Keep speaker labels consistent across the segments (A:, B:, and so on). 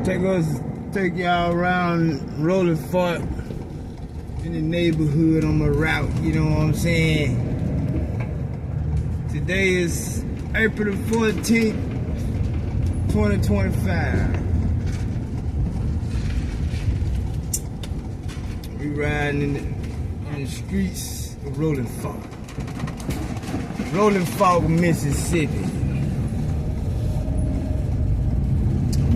A: Take y'all around Rolling Fork in the neighborhood on my route, you know what I'm saying? Today is April the 14th, 2025. We riding in the streets of Rolling Fork. Rolling Fork, Mississippi.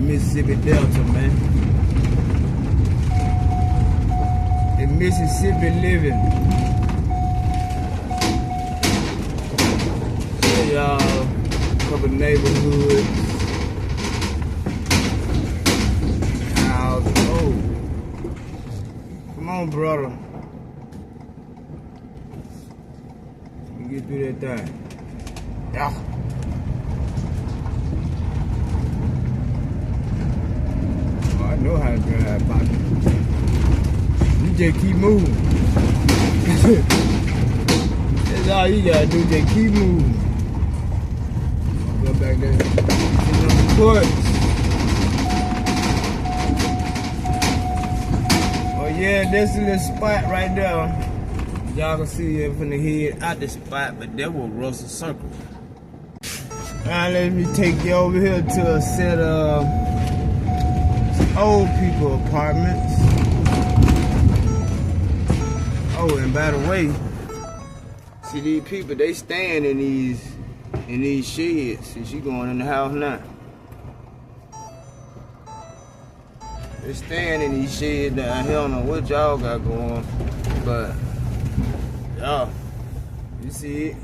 A: Mississippi Delta, man. The Mississippi living. Hey, y'all, couple neighborhoods. Houses. Oh, come on, brother. Let me get through that thing. Yeah. I know how to drive, partner. You just keep moving. That's all you gotta do, just keep moving. Go back there. Sit on the porch. Oh yeah, that's a little spot right there. Y'all can see it from the head out the spot, but that was Russell Circle. Now let me take you over here to a set of old people apartments. Oh, and by the way, see these people, they staying in these sheds. See, she going in the house now. They staying in these sheds down here. I don't know what y'all got going, but y'all, you see it.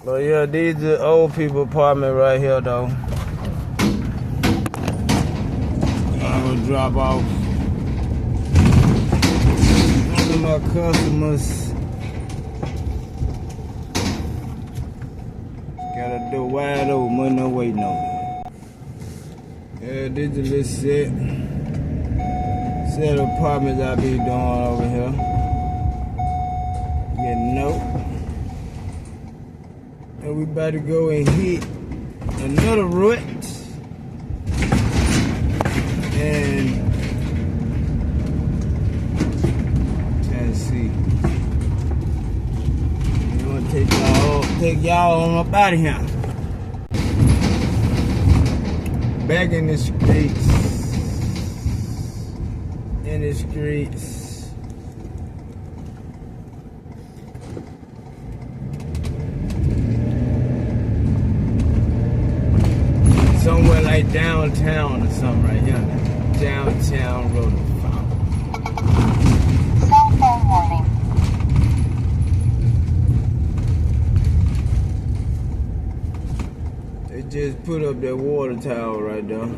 A: But yeah, these are the old people apartment right here though. I'm gonna drop off one of my customers. Got a door wide open, wasn't no waiting on me. Yeah, this is a little set of apartments I be doing over here. You know. And we about to go and hit another route. And Tennessee. I'm gonna take y'all on up out of here. Back in the streets. In the streets. Somewhere like downtown or something right here. Downtown Rolling Fork.
B: Cell phone warning.
A: They just put up that water tower right there.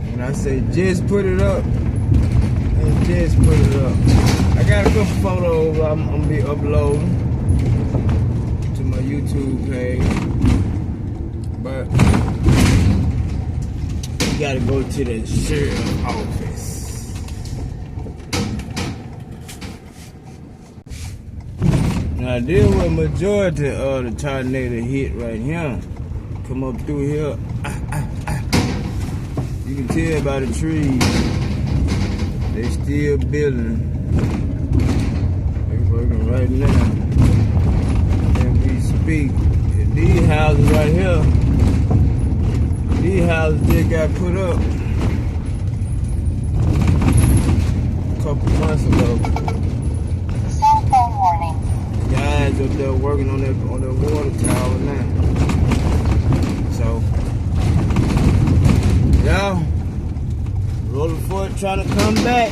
A: When I say just put it up, they just put it up. I got a couple photos I'm gonna be uploading to my YouTube page. But you gotta go to the sheriff's office. Now this was majority of the tornado hit right here. Come up through here. You can tell by the trees. They still building. They working right now. As we speak. These houses right here. These houses just got put up a couple months ago.
B: Cell phone warning.
A: Guys up there working on that water tower now. So, y'all, Rolling Fork trying to come back.